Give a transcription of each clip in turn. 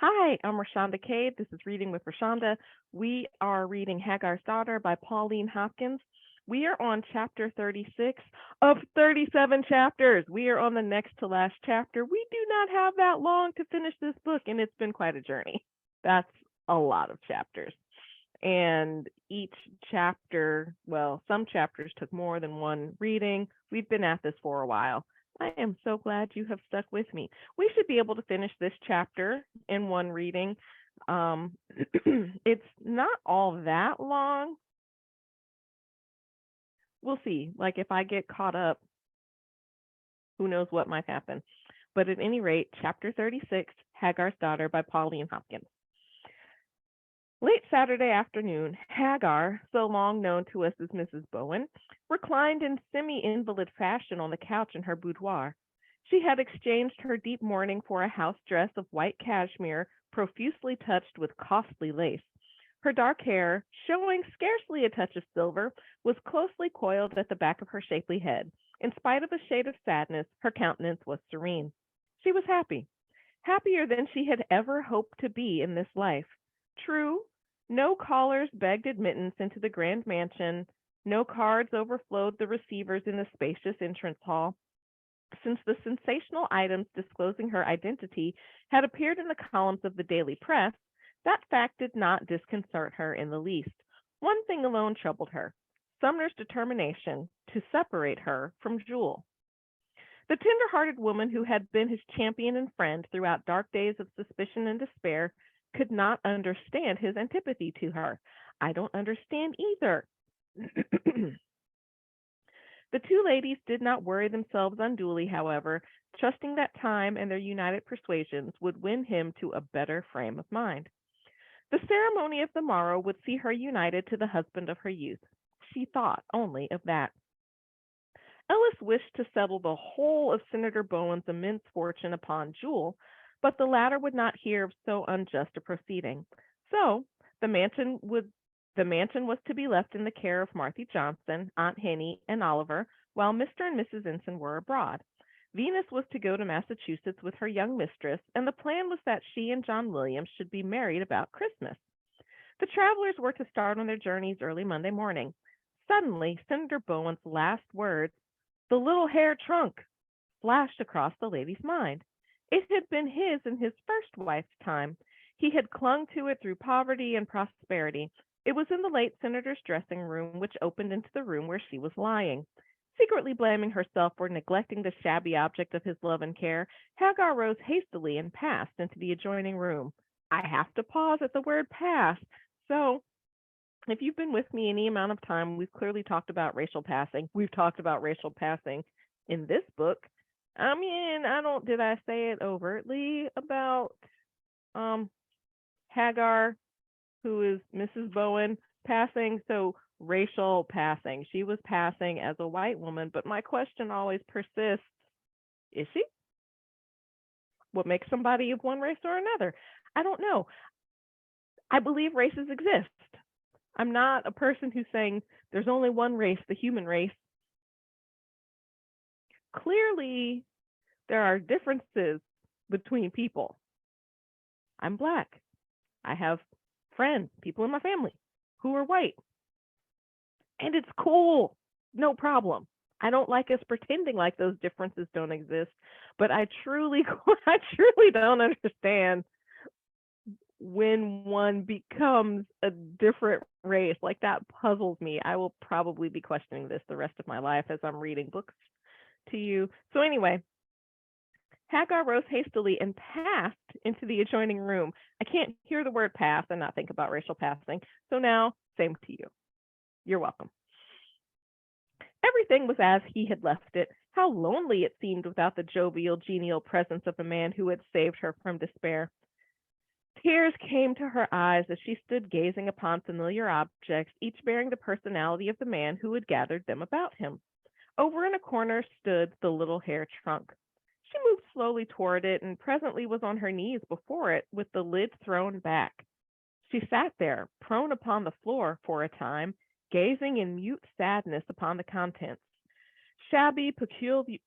Hi, I'm Rashonda Cade. This is Reading with Rashonda. We are reading Hagar's Daughter by Pauline Hopkins. We are on chapter 36 of 37 chapters. We are on the next to last chapter. We do not have that long to finish this book, and it's been quite a journey. That's a lot of chapters. And each chapter, well, some chapters took more than one reading. We've been at this for a while. I am so glad you have stuck with me. We should be able to finish this chapter in one reading. Um, it's not all that long. We'll see. Like if I get caught up, who knows what might happen. But at any rate, chapter 36, Hagar's Daughter by Pauline Hopkins. Late Saturday afternoon, Hagar, so long known to us as Mrs. Bowen, reclined in semi-invalid fashion on the couch in her boudoir. She had exchanged her deep mourning for a house dress of white cashmere, profusely touched with costly lace. Her dark hair, showing scarcely a touch of silver, was closely coiled at the back of her shapely head. In spite of a shade of sadness, her countenance was serene. She was happy, happier than she had ever hoped to be in this life. True, no callers begged admittance into the grand mansion, no cards overflowed the receivers in the spacious entrance hall. Since the sensational items disclosing her identity had appeared in the columns of the daily press, that fact did not disconcert her in the least. One thing alone troubled her: Sumner's determination to separate her from Jewel. The tender-hearted woman who had been his champion and friend throughout dark days of suspicion and despair could not understand his antipathy to her. I don't understand either. The two ladies did not worry themselves unduly, however, trusting that time and their united persuasions would win him to a better frame of mind. The ceremony of the morrow would see her united to the husband of her youth. She thought only of that. Ellis wished to settle the whole of Senator Bowen's immense fortune upon Jewel, but the latter would not hear of so unjust a proceeding. So the mansion was to be left in the care of Marthy Johnson, Aunt Henny, and Oliver, while Mr. and Mrs. Ensign were abroad. Venus was to go to Massachusetts with her young mistress, and the plan was that she and John Williams should be married about Christmas. The travelers were to start on their journeys early Monday morning. Suddenly, Senator Bowen's last words, "the little hair trunk," flashed across the lady's mind. It had been his in his first wife's time. He had clung to it through poverty and prosperity. It was in the late senator's dressing room, which opened into the room where she was lying. Secretly blaming herself for neglecting the shabby object of his love and care, Hagar rose hastily and passed into the adjoining room. I have to pause at the word pass. So, if you've been with me any amount of time, we've clearly talked about racial passing. We've talked about racial passing in this book. I mean, did I say it overtly about um Hagar, who is Mrs. Bowen, passing? So racial passing. She was passing as a white woman, but my question always persists: is she? What makes somebody of one race or another? I don't know. I believe races exist. I'm not a person who's saying there's only one race, the human race. Clearly, there are differences between people. I'm Black. I have friends, people in my family who are white. And it's cool. No problem. I don't like us pretending like those differences don't exist, but I truly I truly don't understand when one becomes a different race. Like that puzzles me. I will probably be questioning this the rest of my life as I'm reading books to you. So anyway, Hagar rose hastily and passed into the adjoining room. I can't hear the word pass and not think about racial passing. So now, same to you. You're welcome. Everything was as he had left it. How lonely it seemed without the jovial, genial presence of the man who had saved her from despair. Tears came to her eyes as she stood gazing upon familiar objects, each bearing the personality of the man who had gathered them about him. Over in a corner stood the little hair trunk. She moved slowly toward it and presently was on her knees before it with the lid thrown back. She sat there, prone upon the floor for a time, gazing in mute sadness upon the contents. Shabby,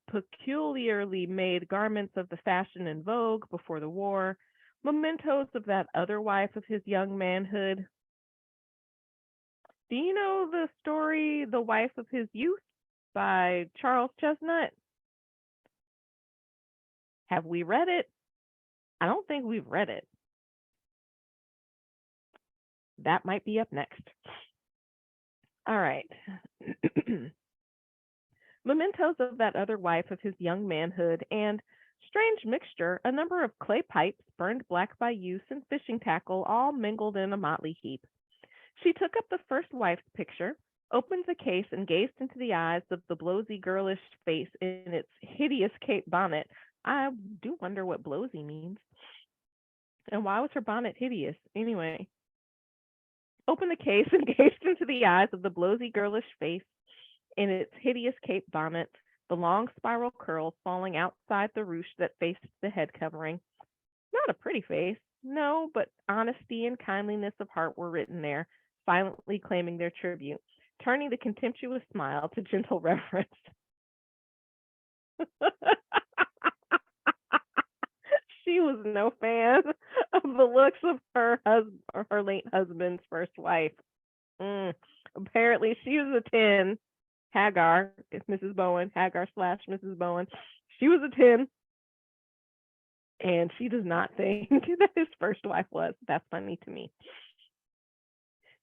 peculiarly made garments of the fashion in vogue before the war, Mementos of that other wife of his young manhood. Do you know the story The Wife of His Youth by Charles Chestnut? Have we read it? I don't think we've read it. That might be up next. All right. Mementos of that other wife of his young manhood, and strange mixture, a number of clay pipes, burned black by use, and fishing tackle, all mingled in a motley heap. She took up the first wife's picture, opened the case, and gazed into the eyes of the blowsy girlish face in its hideous cape bonnet. I do wonder what blowsy means. And why was her bonnet hideous? Anyway, opened the case and gazed into the eyes of the blowsy girlish face in its hideous cape bonnet, the long spiral curls falling outside the ruche that faced the head covering. Not a pretty face, no, but honesty and kindliness of heart were written there, silently claiming their tribute, turning the contemptuous smile to gentle reverence. She was no fan of the looks of her late husband's first wife. Apparently, she was a 10. Hagar, it's Mrs. Bowen, Hagar slash Mrs. Bowen. She was a 10, and she does not think that his first wife was. That's funny to me.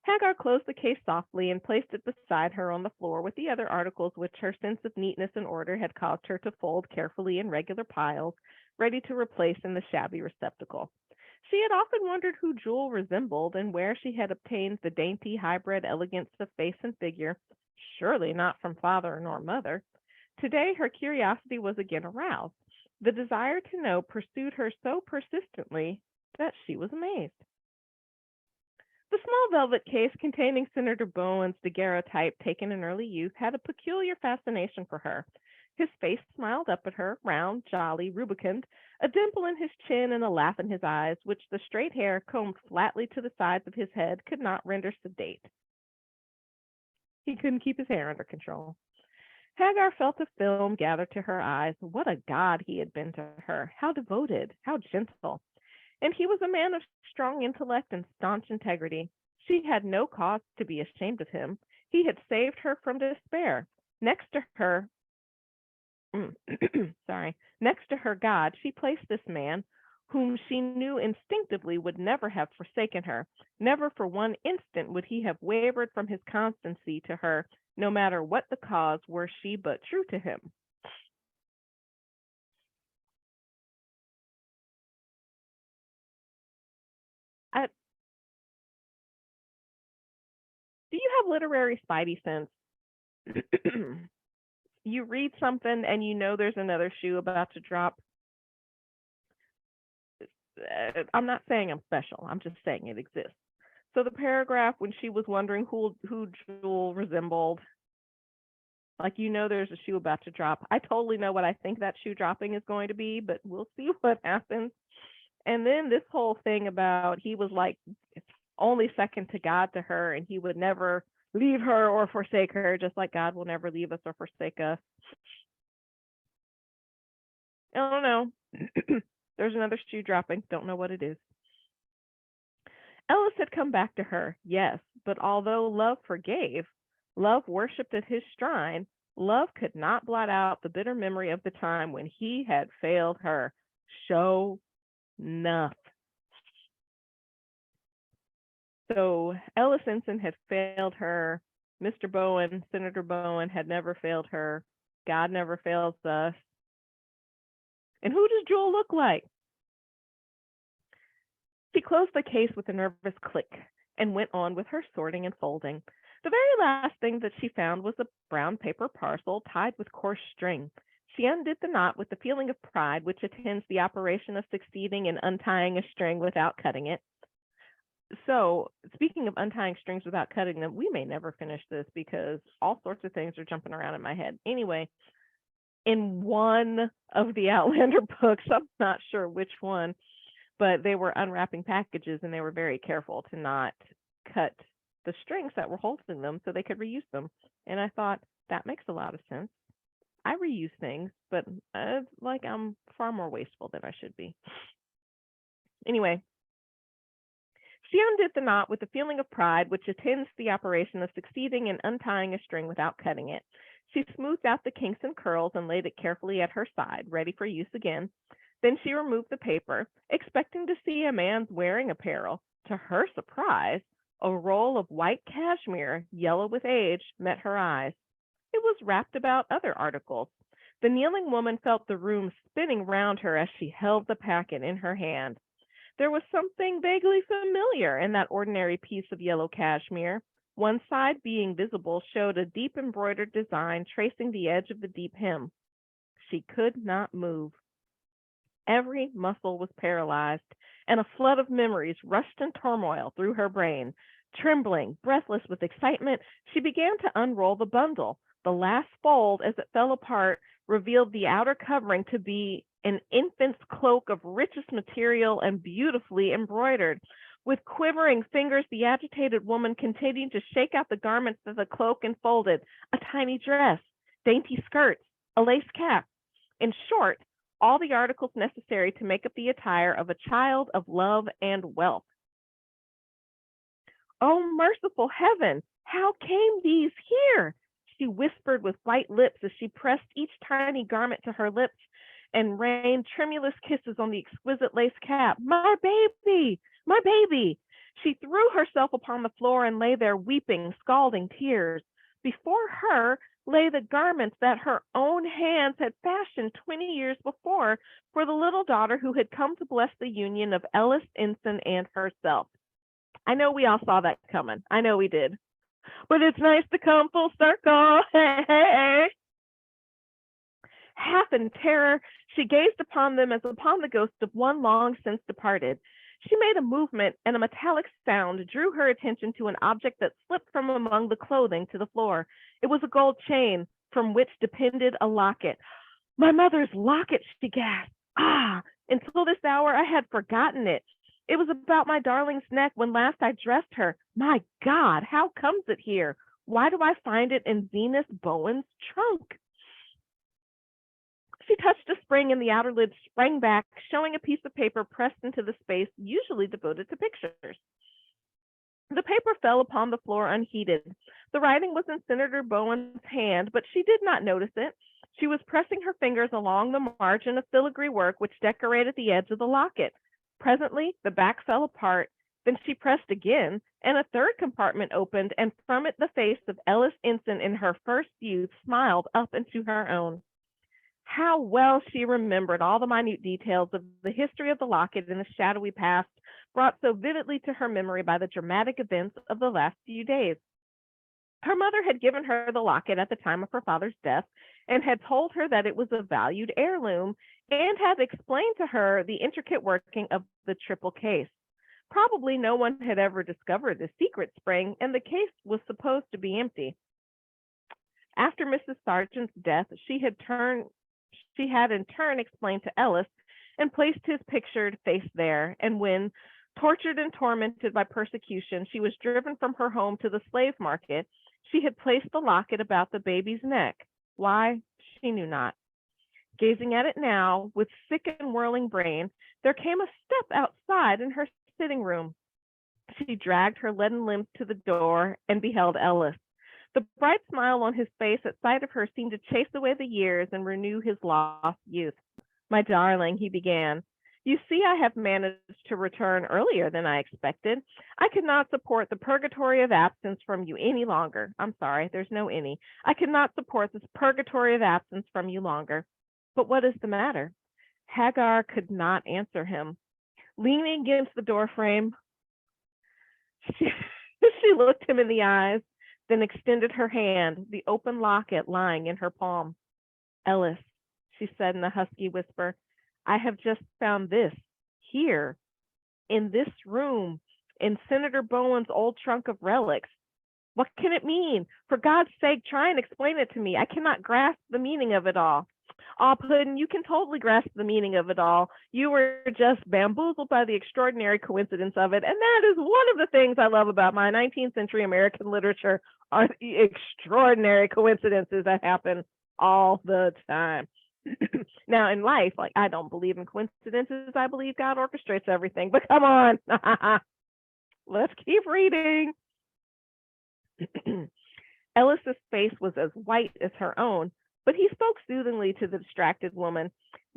Hagar closed the case softly and placed it beside her on the floor with the other articles which her sense of neatness and order had caused her to fold carefully in regular piles, ready to replace in the shabby receptacle. She had often wondered who Jewel resembled and where she had obtained the dainty hybrid elegance of face and figure, surely not from father nor mother. Today her curiosity was again aroused. The desire to know pursued her so persistently that she was amazed. The small velvet case containing Senator Bowen's daguerreotype taken in early youth had a peculiar fascination for her. His face smiled up at her, round, jolly, rubicund, a dimple in his chin and a laugh in his eyes, which the straight hair combed flatly to the sides of his head could not render sedate. He couldn't keep his hair under control. Hagar felt a film gather to her eyes. What a god he had been to her! How devoted! How gentle! And he was a man of strong intellect and staunch integrity. She had no cause to be ashamed of him. He had saved her from despair. Next to her, next to her God, she placed this man whom she knew instinctively would never have forsaken her. Never for one instant would he have wavered from his constancy to her, no matter what the cause, were she but true to him. I, do you have literary spidey sense? You read something and you know there's another shoe about to drop. I'm not saying I'm special. I'm just saying it exists. So the paragraph when she was wondering who Jewel resembled, like you know there's a shoe about to drop. I totally know what I think that shoe dropping is going to be, but we'll see what happens. And then this whole thing about he was like only second to God to her, and he would never leave her or forsake her, just like God will never leave us or forsake us. I don't know. There's another shoe dropping. Don't know what it is. Ellis had come back to her, yes, but although love forgave, love worshipped at his shrine, love could not blot out the bitter memory of the time when he had failed her. Show enough. So Ellis Ensign had failed her. Mr. Bowen, Senator Bowen, had never failed her. God never fails us. And who does Jewel look like? She closed the case with a nervous click and went on with her sorting and folding. The very last thing that she found was a brown paper parcel tied with coarse string. She undid the knot with the feeling of pride which attends the operation of succeeding in untying a string without cutting it. So, speaking of untying strings without cutting them, we may never finish this because all sorts of things are jumping around in my head. Anyway, in one of the Outlander books, I'm not sure which one, but they were unwrapping packages and they were very careful to not cut the strings that were holding them so they could reuse them. And I thought that makes a lot of sense. I reuse things, but like I'm far more wasteful than I should be. Anyway, she undid the knot with a feeling of pride which attends the operation of succeeding in untying a string without cutting it. She smoothed out the kinks and curls and laid it carefully at her side, ready for use again. Then she removed the paper, expecting to see a man's wearing apparel. To her surprise, a roll of white cashmere, yellow with age, met her eyes. It was wrapped about other articles. The kneeling woman felt the room spinning round her as she held the packet in her hand. There was something vaguely familiar in that ordinary piece of yellow cashmere. One side being visible showed a deep embroidered design tracing the edge of the deep hem. She could not move. Every muscle was paralyzed, and a flood of memories rushed in turmoil through her brain. Trembling, breathless with excitement, she began to unroll the bundle. The last fold, as it fell apart, revealed the outer covering to be an infant's cloak of richest material and beautifully embroidered. With quivering fingers, the agitated woman continued to shake out the garments that the cloak enfolded: a tiny dress, dainty skirts, a lace cap. In short, all the articles necessary to make up the attire of a child of love and wealth. Oh, merciful heaven! How came these here? She whispered with white lips as she pressed each tiny garment to her lips and rained tremulous kisses on the exquisite lace cap. My baby! My baby! She threw herself upon the floor and lay there weeping, scalding tears. Before her lay the garments that her own hands had fashioned 20 years before for the little daughter who had come to bless the union of Ellis Ensign and herself. I know we all saw that coming. I know we did. But it's nice to come full circle. Hey, hey. Half in terror, she gazed upon them as upon the ghost of one long since departed. She made a movement, and a metallic sound drew her attention to an object that slipped from among the clothing to the floor. It was a gold chain from which depended a locket. My mother's locket, she gasped. Ah, until this hour I had forgotten it. It was about my darling's neck when last I dressed her. My God, how comes it here? Why do I find it in Zenas Bowen's trunk? She touched a spring and the outer lid sprang back, showing a piece of paper pressed into the space usually devoted to pictures. The paper fell upon the floor unheeded. The writing was in Senator Bowen's hand, but she did not notice it. She was pressing her fingers along the margin of filigree work which decorated the edge of the locket. Presently, the back fell apart. Then she pressed again, and a third compartment opened, and from it the face of Ellis Ensign in her first youth smiled up into her own. How well she remembered all the minute details of the history of the locket in the shadowy past, brought so vividly to her memory by the dramatic events of the last few days. Her mother had given her the locket at the time of her father's death and had told her that it was a valued heirloom and had explained to her the intricate working of the triple case. Probably no one had ever discovered the secret spring, and the case was supposed to be empty. After Mrs. Sargent's death, she had in turn explained to Ellis and placed his pictured face there, and when, tortured and tormented by persecution, she was driven from her home to the slave market, she had placed the locket about the baby's neck. Why, she knew not. Gazing at it now, with sick and whirling brain, there came a step outside in her sitting room. She dragged her leaden limbs to the door and beheld Ellis. The bright smile on his face at sight of her seemed to chase away the years and renew his lost youth. My darling, he began, you see I have managed to return earlier than I expected. I could not support the purgatory of absence from you any longer. I'm sorry, there's no any. I could not support this purgatory of absence from you longer. But what is the matter? Hagar could not answer him. Leaning against the doorframe, she looked him in the eyes, then extended her hand, the open locket lying in her palm. Ellis, she said in a husky whisper, I have just found this, here, in this room, in Senator Bowen's old trunk of relics. What can it mean? For God's sake, try and explain it to me. I cannot grasp the meaning of it all. Oh, Puddin', you can totally grasp the meaning of it all. You were just bamboozled by the extraordinary coincidence of it. And that is one of the things I love about my 19th century American literature are the extraordinary coincidences that happen all the time. Now, in life, like, I don't believe in coincidences. I believe God orchestrates everything. But come on, let's keep reading. Ellis's face was as white as her own, but he spoke soothingly to the distracted woman.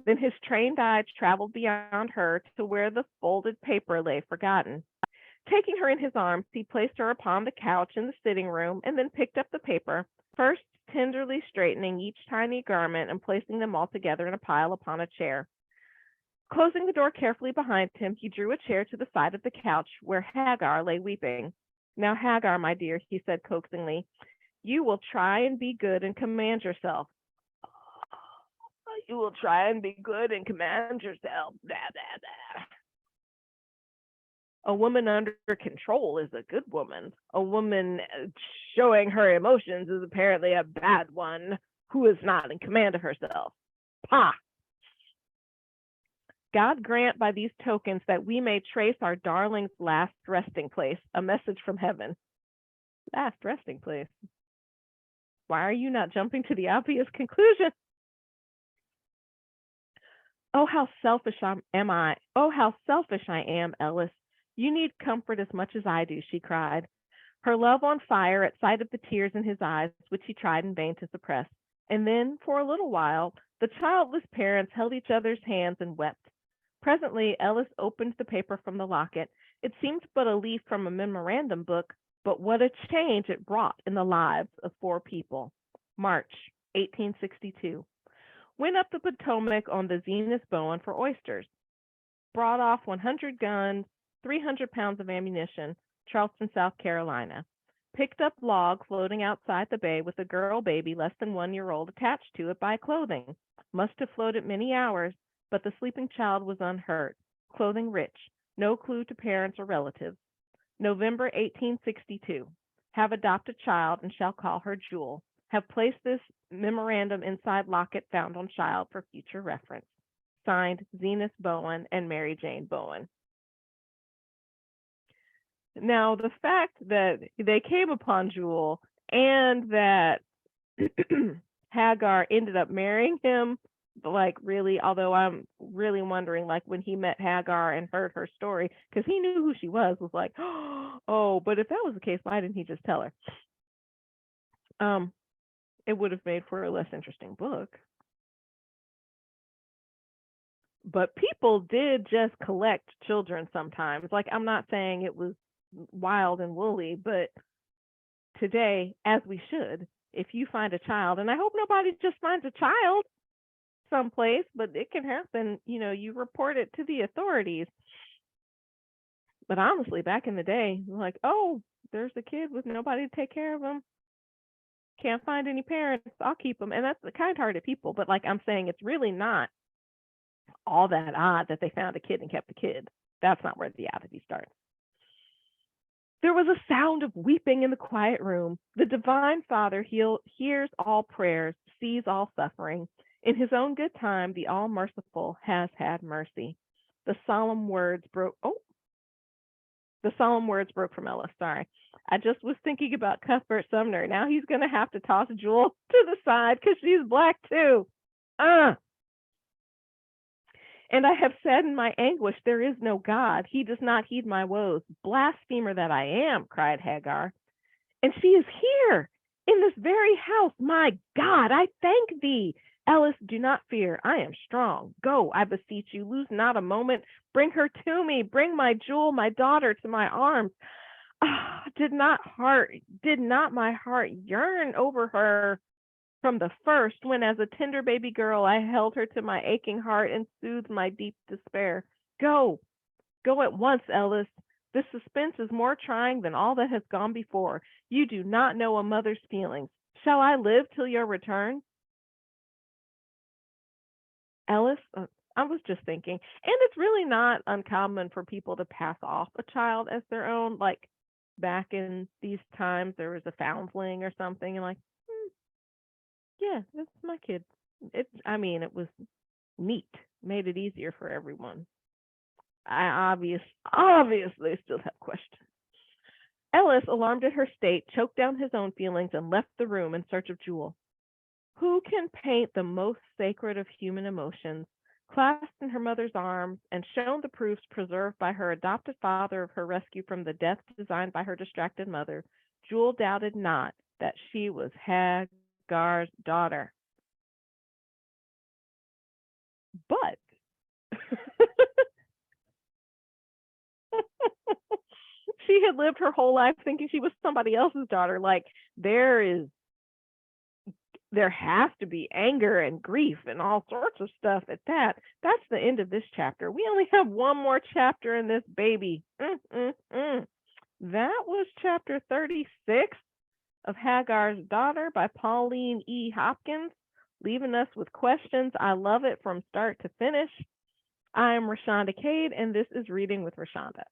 Then his trained eyes traveled beyond her to where the folded paper lay forgotten. Taking her in his arms, he placed her upon the couch in the sitting room and then picked up the paper, first tenderly straightening each tiny garment and placing them all together in a pile upon a chair. Closing the door carefully behind him, he drew a chair to the side of the couch where Hagar lay weeping. Now, Hagar, my dear, he said coaxingly, you will try and be good and command yourself. You will try and be good and command yourself. Blah, blah, blah. A woman under control is a good woman. A woman showing her emotions is apparently a bad one who is not in command of herself. Pah! God grant by these tokens that we may trace our darling's last resting place, a message from heaven. Last resting place. Why are you not jumping to the obvious conclusion? Oh, how selfish am I? Oh, how selfish I am, Ellis. You need comfort as much as I do, she cried, her love on fire at sight of the tears in his eyes, which he tried in vain to suppress. And then, for a little while, the childless parents held each other's hands and wept. Presently, Ellis opened the paper from the locket. It seemed but a leaf from a memorandum book, but what a change it brought in the lives of 4 people. March 1862. Went up the Potomac on the Zenith Bowen for oysters. Brought off 100 guns, 300 pounds of ammunition, Charleston, South Carolina. Picked up log floating outside the bay with a girl baby less than 1 year old attached to it by clothing. Must have floated many hours, but the sleeping child was unhurt. Clothing rich. No clue to parents or relatives. November 1862. Have adopted child and shall call her Jewel. Have placed this memorandum inside locket found on child for future reference. Signed, Zenith Bowen and Mary Jane Bowen. Now, the fact that they came upon Jewel and that Hagar ended up marrying him, like, really, although I'm really wondering, like, when he met Hagar and heard her story, because he knew who she was like, oh, but if that was the case, why didn't he just tell her? It would have made for a less interesting book. But people did just collect children sometimes. Like, I'm not saying it was wild and woolly, but today, as we should, if you find a child, and I hope nobody just finds a child someplace, but it can happen, you report it to the authorities. But honestly, back in the day, like, oh, there's a kid with nobody to take care of him. Can't find any parents, I'll keep them. And that's the kind-hearted people. But like I'm saying, it's really not all that odd that they found a kid and kept the kid. That's not where the oddity starts. There was a sound of weeping in the quiet room. The Divine Father hears all prayers, sees all suffering. In his own good time, the All-Merciful has had mercy. The solemn words broke from Ellis. Sorry. I just was thinking about Cuthbert Sumner. Now he's going to have to toss Jewel to the side because she's black too. And I have said in my anguish, there is no God. He does not heed my woes. Blasphemer that I am, cried Hagar. And she is here, in this very house. My God, I thank thee. Ellis, do not fear. I am strong. Go, I beseech you. Lose not a moment. Bring her to me. Bring my Jewel, my daughter, to my arms. Did not my heart yearn over her from the first, when as a tender baby girl I held her to my aching heart and soothed my deep despair? Go at once, Ellis. This suspense is more trying than all that has gone before. You do not know a mother's feelings. Shall I live till your return? Ellis, I was just thinking, and it's really not uncommon for people to pass off a child as their own. Like, back in these times, there was a foundling or something, and like, yeah, that's my kid. It was neat, made it easier for everyone. I obviously still have questions. Ellis, alarmed at her state, choked down his own feelings and left the room in search of Jewel. Who can paint the most sacred of human emotions, clasped in her mother's arms and shown the proofs preserved by her adopted father of her rescue from the death designed by her distracted mother, Jewel doubted not that she was Hagar's daughter. But she had lived her whole life thinking she was somebody else's daughter. Like there has to be anger and grief and all sorts of stuff at that. That's the end of this chapter. We only have one more chapter in this baby. That was chapter 36 of Hagar's Daughter by Pauline E. Hopkins, leaving us with questions. I love it from start to finish. I am Rashonda Cade, and this is Reading with Rashonda.